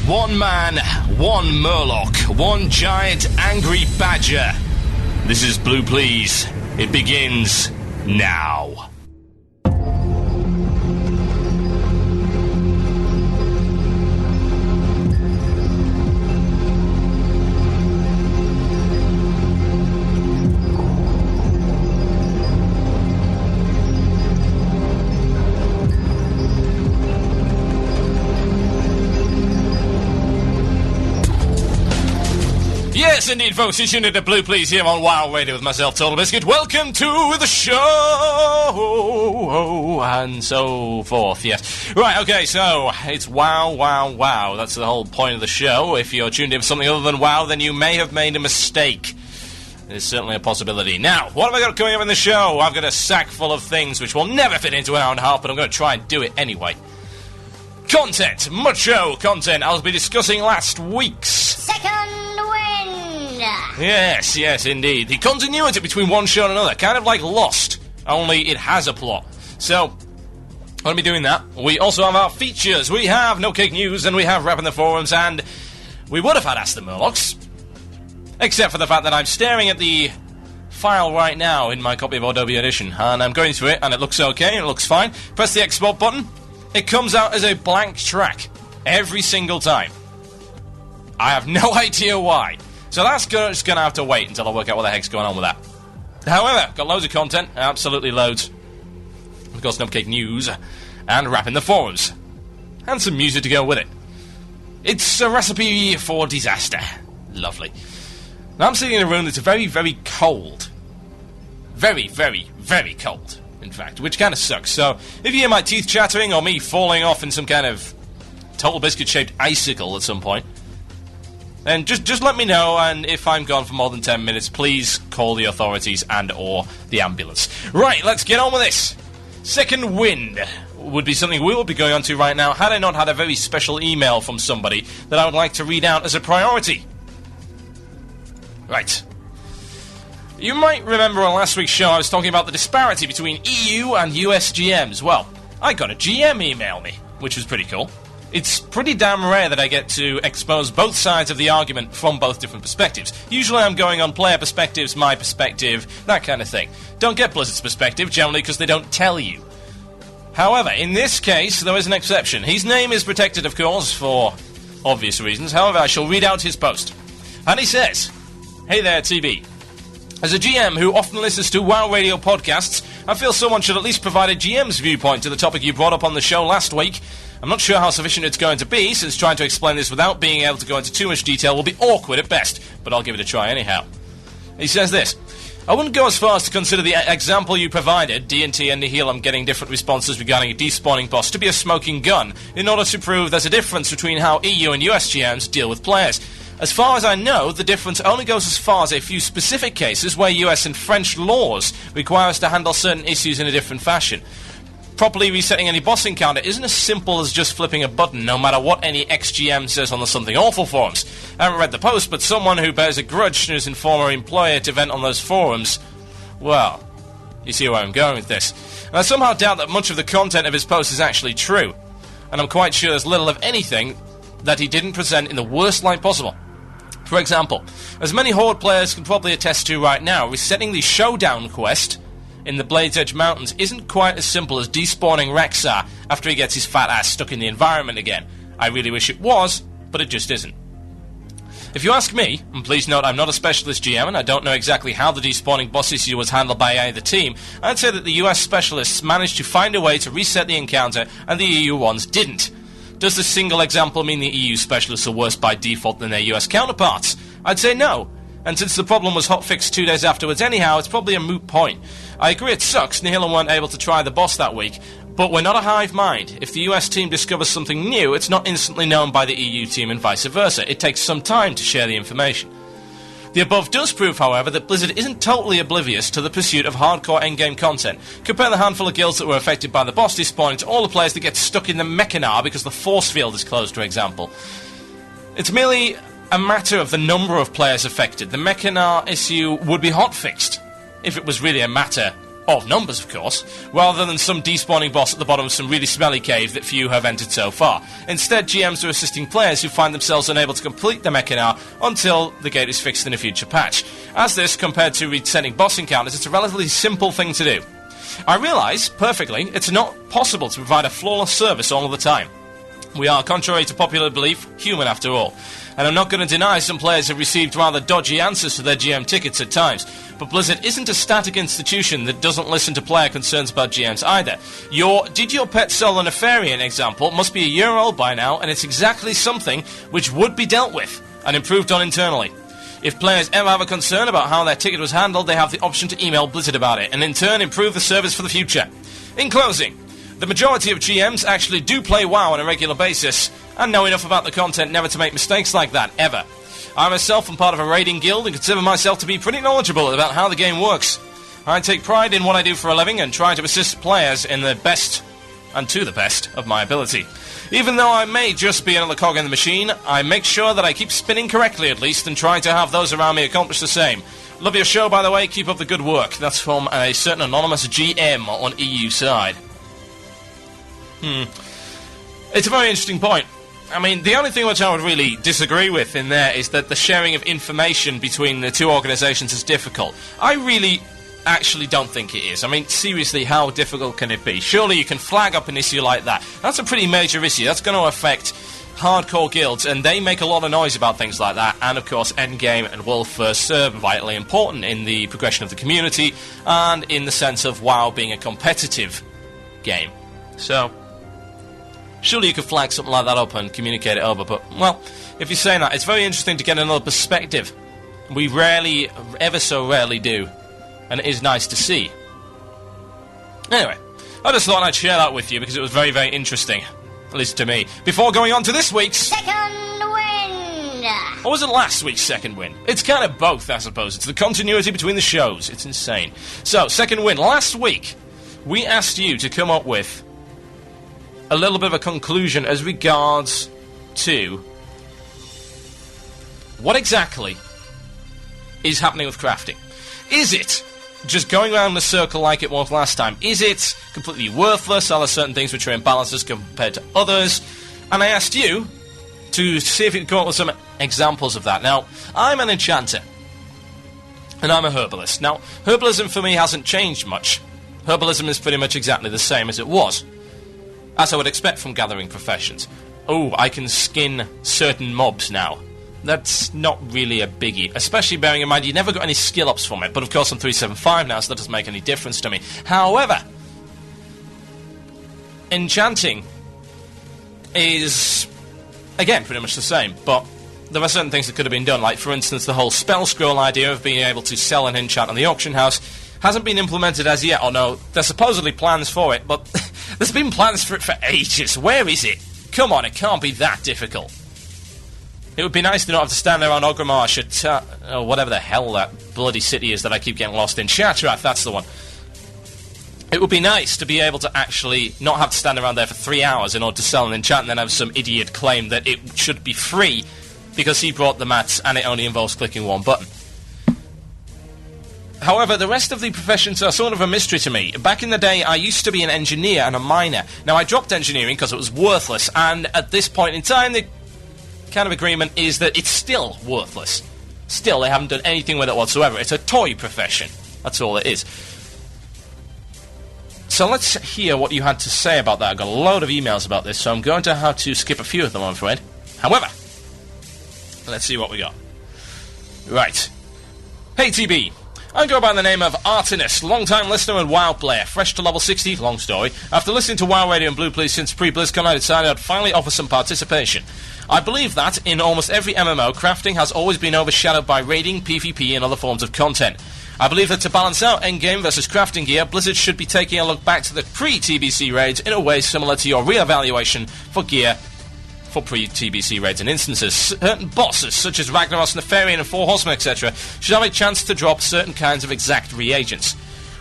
One man, one Murloc, one giant angry badger. This is Blue Please. It begins now. Yes, indeed, folks, you tuned into Blue Please here on WoW Radio with myself, Total Biscuit. Welcome to the show, and so forth, yes. Right, okay, so it's WoW, WoW, WoW. That's the whole point of the show. If you're tuned in for something other than WoW, then you may have made a mistake. There's certainly a possibility. Now, what have I got coming up in the show? I've got a sack full of things which will never fit into an hour and a half, but I'm going to try and do it anyway. Content, mucho content. I'll be discussing last week's Second Wind! Yes, indeed. The continuity between one show and another, kind of like Lost, only it has a plot. So, I'll be doing that. We also have our features. We have No Cake News, and we have Rap in the Forums, and we would have had Ask the Murlocs, except for the fact that I'm staring at the file right now in my copy of Adobe Edition, and I'm going through it, and it looks okay, and it looks fine. Press the export button. It comes out as a blank track every single time. I have no idea why. So that's just going to have to wait until I work out what the heck's going on with that. However, got loads of content, absolutely loads. Of course, Cupcake News, and Rap in the Forums. And some music to go with it. It's a recipe for disaster. Lovely. Now I'm sitting in a room that's very, very cold. Very, very, very cold, in fact, which kind of sucks. So, if you hear my teeth chattering or me falling off in some kind of Total Biscuit-shaped icicle at some point, then just let me know, and if I'm gone for more than 10 minutes, please call the authorities and or the ambulance. Right, let's get on with this. Second Wind would be something we will be going on to right now had I not had a very special email from somebody that I would like to read out as a priority. Right. You might remember on last week's show I was talking about the disparity between EU and US GMs. Well, I got a GM email me, which was pretty cool. It's pretty damn rare that I get to expose both sides of the argument from both different perspectives. Usually I'm going on player perspectives, my perspective, that kind of thing. Don't get Blizzard's perspective, generally because they don't tell you. However, in this case, there is an exception. His name is protected, of course, for obvious reasons. However, I shall read out his post. And he says, "Hey there, TB. As a GM who often listens to WoW Radio podcasts, I feel someone should at least provide a GM's viewpoint to the topic you brought up on the show last week. I'm not sure how sufficient it's going to be, since trying to explain this without being able to go into too much detail will be awkward at best, but I'll give it a try anyhow." He says this: "I wouldn't go as far as to consider the example you provided, D&T and Nihilum getting different responses regarding a despawning boss, to be a smoking gun, in order to prove there's a difference between how EU and US GMs deal with players. As far as I know, the difference only goes as far as a few specific cases where US and French laws require us to handle certain issues in a different fashion. Properly resetting any boss encounter isn't as simple as just flipping a button, no matter what any ex-GM says on the Something Awful forums. I haven't read the post, but someone who bears a grudge to his former employer to vent on those forums, well, you see where I'm going with this. And I somehow doubt that much of the content of his post is actually true, and I'm quite sure there's little of anything that he didn't present in the worst light possible. For example, as many Horde players can probably attest to right now, resetting the Showdown quest in the Blade's Edge Mountains isn't quite as simple as despawning Rexar after he gets his fat ass stuck in the environment again. I really wish it was, but it just isn't. If you ask me, and please note I'm not a specialist GM and I don't know exactly how the despawning boss issue was handled by either team, I'd say that the US specialists managed to find a way to reset the encounter and the EU ones didn't. Does this single example mean the EU specialists are worse by default than their US counterparts? I'd say no. And since the problem was hotfixed 2 days afterwards anyhow, it's probably a moot point. I agree it sucks Nihilum weren't able to try the boss that week, but we're not a hive mind. If the US team discovers something new, it's not instantly known by the EU team and vice versa. It takes some time to share the information. The above does prove, however, that Blizzard isn't totally oblivious to the pursuit of hardcore endgame content. Compare the handful of guilds that were affected by the boss despawning to all the players that get stuck in the Mechanar because the force field is closed, for example. It's merely a matter of the number of players affected. The Mechanar issue would be hotfixed if it was really a matter of numbers, of course, rather than some despawning boss at the bottom of some really smelly cave that few have entered so far. Instead, GMs are assisting players who find themselves unable to complete the Mechanar until the gate is fixed in a future patch. As this, compared to resetting boss encounters, it's a relatively simple thing to do. I realise, perfectly, it's not possible to provide a flawless service all of the time. We are, contrary to popular belief, human after all. And I'm not going to deny some players have received rather dodgy answers to their GM tickets at times. But Blizzard isn't a static institution that doesn't listen to player concerns about GMs either. Your "Did your pet sell a Nefarian" example must be a year old by now, and it's exactly something which would be dealt with and improved on internally. If players ever have a concern about how their ticket was handled, they have the option to email Blizzard about it, and in turn improve the service for the future. In closing, the majority of GMs actually do play WoW on a regular basis, and know enough about the content never to make mistakes like that, ever. I myself am part of a raiding guild and consider myself to be pretty knowledgeable about how the game works. I take pride in what I do for a living and try to assist players in the best, and to the best, of my ability. Even though I may just be another cog in the machine, I make sure that I keep spinning correctly at least and try to have those around me accomplish the same. Love your show, by the way, keep up the good work. That's from a certain anonymous GM on EU side. It's a very interesting point. I mean, the only thing which I would really disagree with in there is that the sharing of information between the two organisations is difficult. I really actually don't think it is. I mean, seriously, how difficult can it be? Surely you can flag up an issue like that. That's a pretty major issue. That's going to affect hardcore guilds, and they make a lot of noise about things like that. And, of course, endgame and world first are vitally important in the progression of the community and in the sense of WoW being a competitive game. So surely you could flag something like that up and communicate it over, but, well, if you're saying that, it's very interesting to get another perspective. We rarely, ever so rarely do, and it is nice to see. Anyway, I just thought I'd share that with you because it was very, very interesting, at least to me. Before going on to this week's Second Wind! Or was it last week's Second Win? It's kind of both, I suppose. It's the continuity between the shows. It's insane. So, Second Win. Last week, we asked you to come up with a little bit of a conclusion as regards to what exactly is happening with crafting. Is it just going around in a circle like it was last time? Is it completely worthless? Are there certain things which are imbalances compared to others? And I asked you to see if you could come up with some examples of that. Now, I'm an enchanter, and I'm a herbalist. Now, herbalism for me hasn't changed much. Herbalism is pretty much exactly the same as it was, as I would expect from gathering professions. Oh, I can skin certain mobs now. That's not really a biggie, especially bearing in mind you never got any skill ups from it, but of course I'm 375 now, so that doesn't make any difference to me. However, enchanting is, again, pretty much the same, but there are certain things that could have been done, like, for instance, the whole spell scroll idea of being able to sell an enchant on the auction house hasn't been implemented as yet. Oh no, there's supposedly plans for it, but there's been plans for it for ages. Where is it? Come on, it can't be that difficult. It would be nice to not have to stand around Ogrimarsh at, whatever the hell that bloody city is that I keep getting lost in. Shattrath, that's the one. It would be nice to be able to actually not have to stand around there for 3 hours in order to sell an enchant and then have some idiot claim that it should be free because he brought the mats and it only involves clicking one button. However, the rest of the professions are sort of a mystery to me. Back in the day, I used to be an engineer and a miner. Now, I dropped engineering because it was worthless, and at this point in time, the kind of agreement is that it's still worthless. Still, they haven't done anything with it whatsoever. It's a toy profession. That's all it is. So let's hear what you had to say about that. I've got a load of emails about this, so I'm going to have to skip a few of them, I'm afraid. However, let's see what we got. Right. Hey, TB. I go by the name of Artenis, long-time listener and WoW player, fresh to level 60, long story. After listening to WoW Radio and Blue Please since pre-BlizzCon, I decided I'd finally offer some participation. I believe that, in almost every MMO, crafting has always been overshadowed by raiding, PvP, and other forms of content. I believe that to balance out endgame versus crafting gear, Blizzard should be taking a look back to the pre-TBC raids in a way similar to your re-evaluation for gear for pre-TBC raids and instances. Certain bosses, such as Ragnaros, Nefarian, and Four Horsemen, etc., should have a chance to drop certain kinds of exact reagents.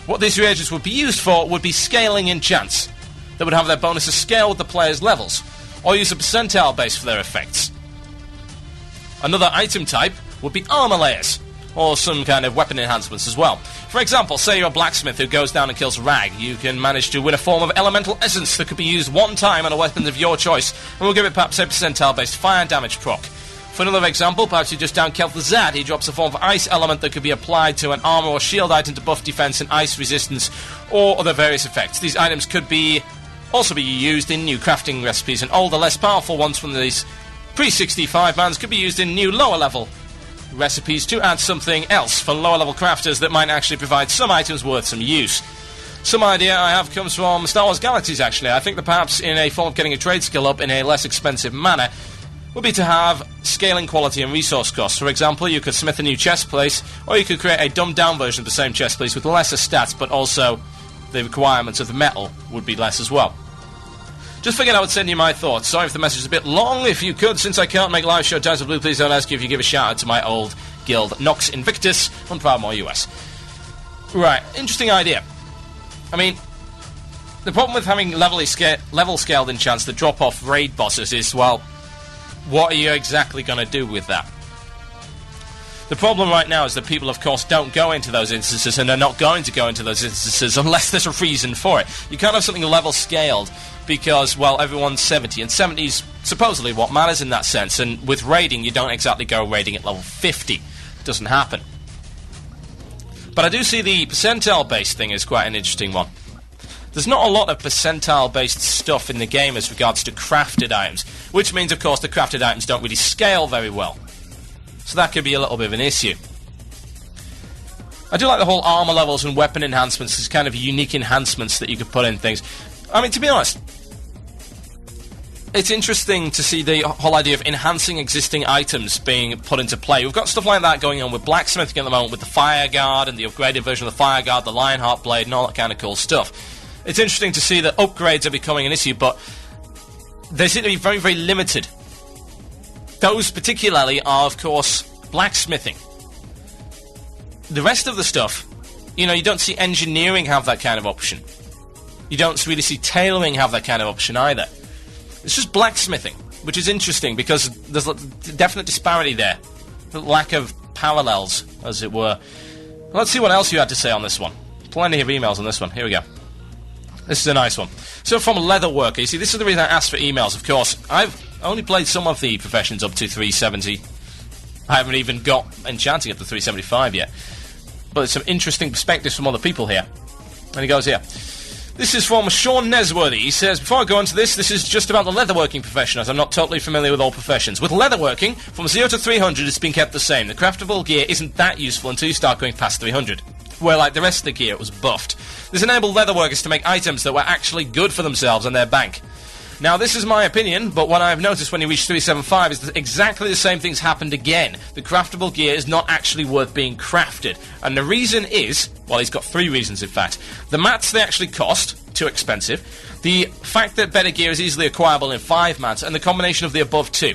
What these reagents would be used for would be scaling enchants that would have their bonuses scale with the player's levels, or use a percentile base for their effects. Another item type would be armor layers, or some kind of weapon enhancements as well. For example, say you're a blacksmith who goes down and kills a rag. You can manage to win a form of elemental essence that could be used one time on a weapon of your choice, and will give it perhaps a percentile-based fire damage proc. For another example, perhaps you just down Kel'Thuzad. He drops a form of ice element that could be applied to an armor or shield item to buff defense and ice resistance, or other various effects. These items could also be used in new crafting recipes, and older, less powerful ones from these pre-65 mans could be used in new lower-level recipes to add something else for lower-level crafters that might actually provide some items worth some use. Some idea I have comes from Star Wars Galaxies, actually. I think that perhaps in a form of getting a trade skill up in a less expensive manner would be to have scaling quality and resource costs. For example, you could smith a new chest plate, or you could create a dumbed-down version of the same chest plate with lesser stats, but also the requirements of the metal would be less as well. Just figured I would send you my thoughts. Sorry if the message is a bit long. If you could, since I can't make live show times of Blue, please don't ask you if you give a shout out to my old guild, Nox Invictus, on Proudmoore US. Right, interesting idea. I mean, the problem with having level-scaled enchants that drop off raid bosses is, well, what are you exactly going to do with that? The problem right now is that people, of course, don't go into those instances, and they're not going to go into those instances unless there's a reason for it. You can't have something level-scaled because, well, everyone's 70, and 70 is supposedly what matters in that sense, and with raiding, you don't exactly go raiding at level 50. It doesn't happen. But I do see the percentile-based thing is quite an interesting one. There's not a lot of percentile-based stuff in the game as regards to crafted items, which means, of course, the crafted items don't really scale very well. So that could be a little bit of an issue. I do like the whole armor levels and weapon enhancements as kind of unique enhancements that you could put in things. I mean, to be honest, it's interesting to see the whole idea of enhancing existing items being put into play. We've got stuff like that going on with blacksmithing at the moment, with the Fire Guard and the upgraded version of the Fire Guard, the Lionheart Blade, and all that kind of cool stuff. It's interesting to see that upgrades are becoming an issue, but they seem to be very, very limited. Those particularly are, of course, blacksmithing. The rest of the stuff, you know, you don't see engineering have that kind of option. You don't really see tailoring have that kind of option either. It's just blacksmithing, which is interesting because there's a definite disparity there. The lack of parallels, as it were. Let's see what else you had to say on this one. Plenty of emails on this one. Here we go. This is a nice one. So from Leatherworker, you see, this is the reason I asked for emails. Of course, I've only played some of the professions up to 370. I haven't even got enchanting up to 375 yet. But there's some interesting perspectives from other people here. And he goes here. This is from Sean Nesworthy. He says, before I go into this is just about the leatherworking profession, as I'm not totally familiar with all professions. With leatherworking, from 0 to 300, it's been kept the same. The craftable gear isn't that useful until you start going past 300. Where, like the rest of the gear, it was buffed. This enabled leatherworkers to make items that were actually good for themselves and their bank. Now, this is my opinion, but what I've noticed when you reach 375 is that exactly the same thing's happened again. The craftable gear is not actually worth being crafted. And the reason is, well, he's got three reasons, in fact. The mats they actually cost, too expensive. The fact that better gear is easily acquirable in 5 mats, and the combination of the above two.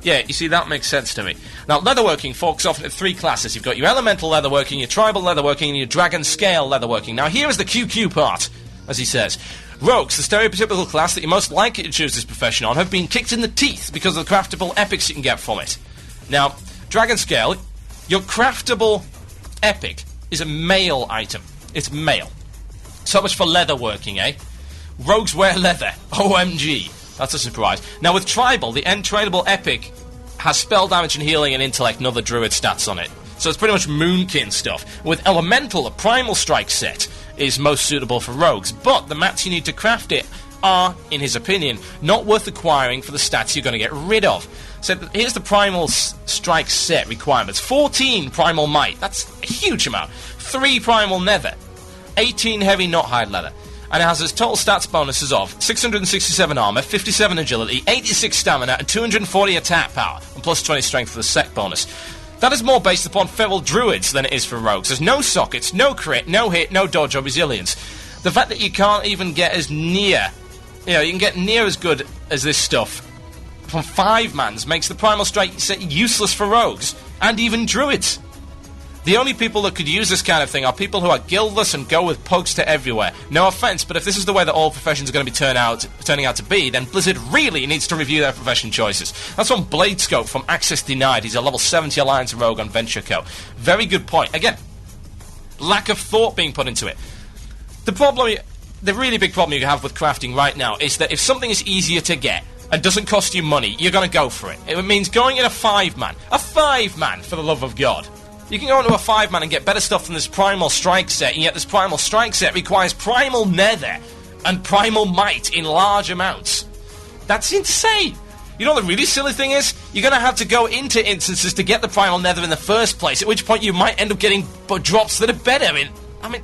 Yeah, you see, that makes sense to me. Now, leatherworking forks off into 3 classes. You've got your elemental leatherworking, your tribal leatherworking, and your dragon scale leatherworking. Now, here is the QQ part, as he says. Rogues, the stereotypical class that you're most likely to choose this profession on, have been kicked in the teeth because of the craftable epics you can get from it. Now, dragon scale, your craftable epic is a male item. It's male. So much for leatherworking, eh? Rogues wear leather. OMG. That's a surprise. Now, with tribal, the end tradable epic has spell damage and healing and intellect and other druid stats on it. So it's pretty much moonkin stuff. With elemental, a primal strike set is most suitable for rogues, but the mats you need to craft it are, in his opinion, not worth acquiring for the stats you're going to get rid of. So here's the primal strike set requirements. 14 primal might. That's a huge amount. 3 primal nether. 18 heavy knothide leather. And it has its total stats bonuses of 667 armor, 57 agility, 86 stamina, and 240 attack power, and plus 20 strength for the sec bonus. That is more based upon feral druids than it is for rogues. There's no sockets, no crit, no hit, no dodge or resilience. The fact that you can't even get as near, you can get near as good as this stuff from 5 mans makes the primal strike set useless for rogues, and even druids. The only people that could use this kind of thing are people who are guildless and go with pugs to everywhere. No offence, but if this is the way that all professions are going to be turning out to be, then Blizzard really needs to review their profession choices. That's from Bladescope from Access Denied. He's a level 70 Alliance Rogue on Venture Co. Very good point. Again, lack of thought being put into it. The really big problem you have with crafting right now is that if something is easier to get and doesn't cost you money, you're going to go for it. It means going in a 5-man. A 5-man, for the love of God. You can go into a 5-man and get better stuff than this Primal Strike set, and yet this Primal Strike set requires Primal Nether and Primal Might in large amounts. That's insane! You know what the really silly thing is? You're going to have to go into instances to get the Primal Nether in the first place, at which point you might end up getting drops that are better in... I mean...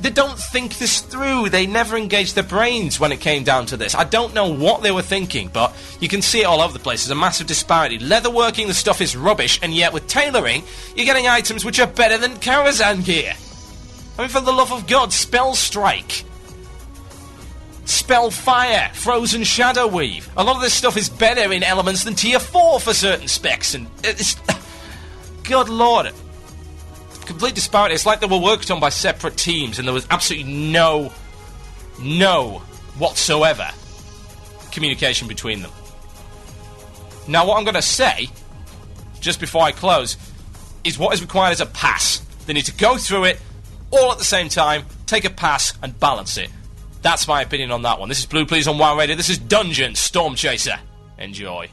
They don't think this through. They never engaged their brains when it came down to this. I don't know what they were thinking, but you can see it all over the place. There's a massive disparity. Leatherworking, the stuff is rubbish, and yet with tailoring, you're getting items which are better than Karazhan gear. I mean, for the love of God, Spell Strike. Spell Fire, Frozen Shadow Weave. A lot of this stuff is better in elements than Tier 4 for certain specs, and it's... God Lord. Complete disparity. It's like they were worked on by separate teams and there was absolutely no whatsoever communication between them. Now what I'm going to say, just before I close, is what is required is a pass. They need to go through it all at the same time, take a pass and balance it. That's my opinion on that one. This is Blue Please on WoW Radio. This is Dungeon Storm Chaser. Enjoy.